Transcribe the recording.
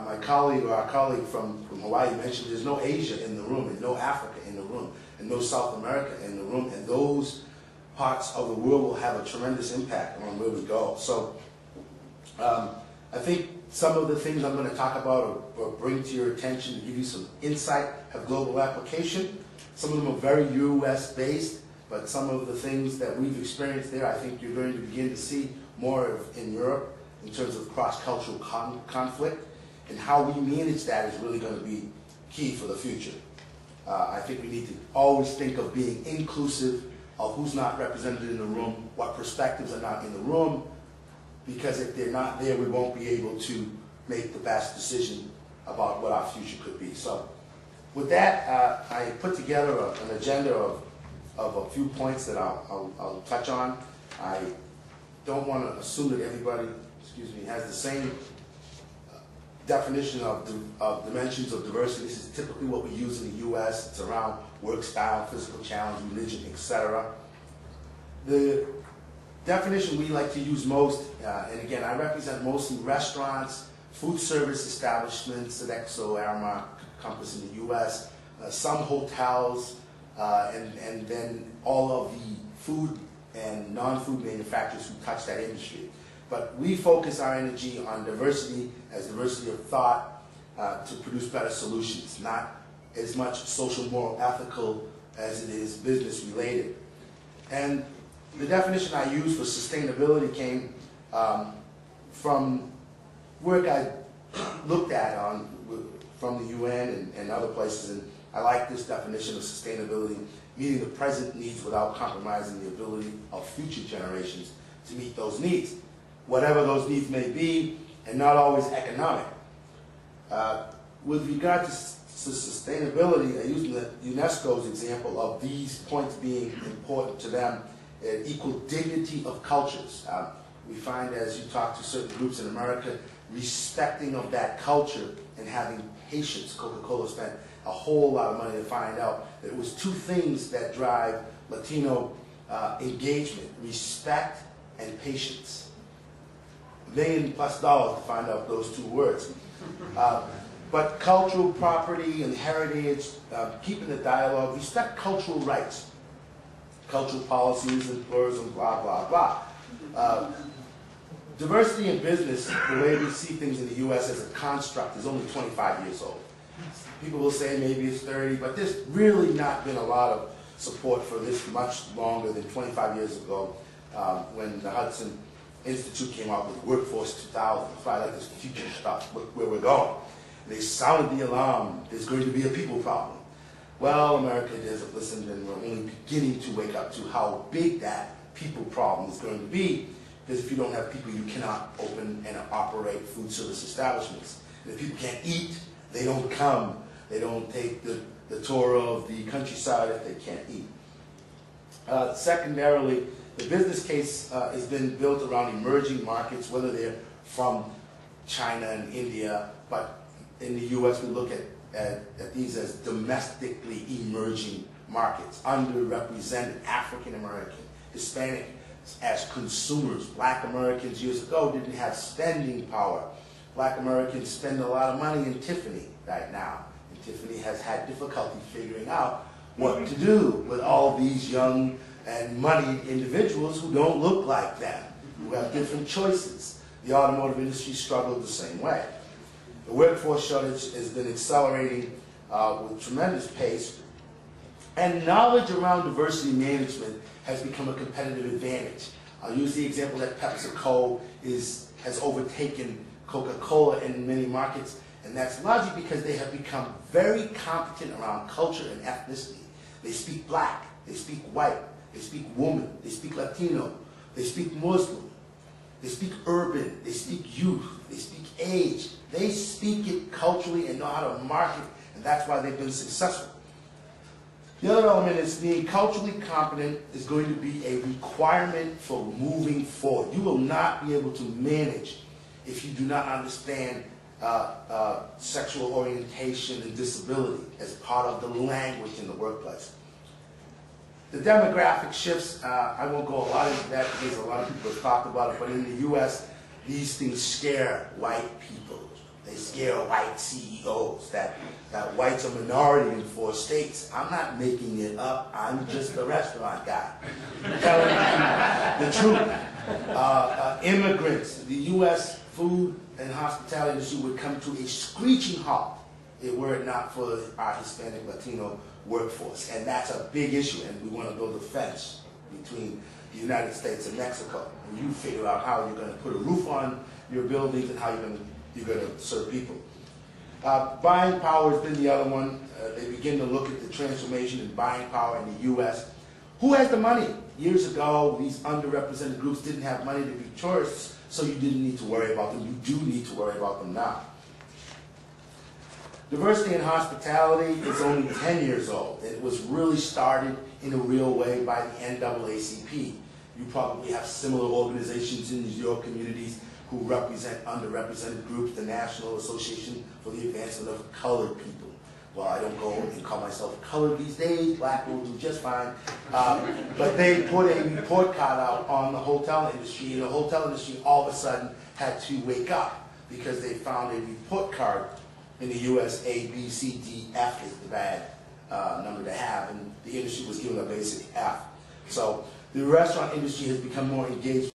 my colleague or our colleague from Hawaii mentioned there's no Asia in the room, and no Africa in the room, and no South America in the room, and those parts of the world will have a tremendous impact on where we go. So I think some of the things I'm going to talk about or bring to your attention to give you some insight have global application. Some of them are very US based, but some of the things that we've experienced there, I think you're going to begin to see more of in Europe in terms of cross-cultural conflict, and how we manage that is really going to be key for the future. I think we need to always think of being inclusive of who's not represented in the room, what perspectives are not in the room, because if they're not there, we won't be able to make the best decision about what our future could be. So with that, I put together an agenda of a few points that I'll touch on. I don't want to assume that everybody, has the same definition of dimensions of diversity. This is typically what we use in the US. It's around work style, physical challenge, religion, etc. The definition we like to use most, and again, I represent mostly restaurants, food service establishments, Sodexo, Aramark, Compass in the US, some hotels, and then all of the food and non-food manufacturers who touch that industry. But we focus our energy on diversity as diversity of thought to produce better solutions, not as much social, moral, ethical as it is business related. And the definition I used for sustainability came from work I looked at from the UN and other places, and I like this definition of sustainability, meeting the present needs without compromising the ability of future generations to meet those needs, whatever those needs may be, and not always economic. With regard to sustainability, I used UNESCO's example of these points being important to them, equal dignity of cultures. We find as you talk to certain groups in America, respecting of that culture and having patience. Coca-Cola spent a whole lot of money to find out that it was two things that drive Latino engagement: respect and patience. $1 million+ to find out those two words. But cultural property and heritage, keeping the dialogue, respect cultural rights, cultural policies and tourism, blah, blah, blah. Diversity in business, the way we see things in the US as a construct, is only 25 years old. People will say maybe it's 30, but there's really not been a lot of support for this much longer than 25 years ago when the Hudson Institute came out with Workforce 2000. It's probably like this future stuff, where we're going. They sounded the alarm, there's going to be a people problem. Well, America hasn't listened, and we're only beginning to wake up to how big that people problem is going to be, because if you don't have people, you cannot open and operate food service establishments. And if people can't eat, they don't come. They don't take the tour of the countryside if they can't eat. Secondarily, the business case has been built around emerging markets, whether they're from China and India, but in the US we look at these as domestically emerging markets, underrepresented African American, Hispanic as consumers. Black Americans years ago didn't have spending power. Black Americans spend a lot of money in Tiffany right now, and Tiffany has had difficulty figuring out what to do with all these young and moneyed individuals who don't look like them, who have different choices. The automotive industry struggled the same way. The workforce shortage has been accelerating with tremendous pace, and knowledge around diversity management has become a competitive advantage. I'll use the example that PepsiCo has overtaken Coca-Cola in many markets, and that's largely because they have become very competent around culture and ethnicity. They speak black, they speak white, they speak woman, they speak Latino, they speak Muslim, they speak urban, they speak youth, they speak age. They speak it culturally and know how to market, and that's why they've been successful. The other element is being culturally competent is going to be a requirement for moving forward. You will not be able to manage if you do not understand sexual orientation and disability as part of the language in the workplace. The demographic shifts, I won't go a lot into that because a lot of people have talked about it, but in the US, these things scare white people. They scare white CEOs that whites are minority in 4 states. I'm not making it up. I'm just a restaurant guy telling you the truth. Immigrants, the U.S. food and hospitality industry would come to a screeching halt if it were not for our Hispanic Latino workforce. And that's a big issue, and we want to build a fence between the United States and Mexico. And you figure out how you're going to put a roof on your buildings and how you're going to serve people. Buying power has been the other one. They begin to look at the transformation in buying power in the U.S. Who has the money? Years ago, these underrepresented groups didn't have money to be tourists, so you didn't need to worry about them. You do need to worry about them now. Diversity in hospitality is only 10 years old. It was really started in a real way by the NAACP. You probably have similar organizations in your communities who represent underrepresented groups, the National Association for the Advancement of Colored People. Well, I don't go and call myself colored these days. Black will do just fine. But they put a report card out on the hotel industry, and the hotel industry all of a sudden had to wake up because they found a report card in the U.S. A, B, C, D, F is the bad number to have, and the industry was given a basic F. So the restaurant industry has become more engaged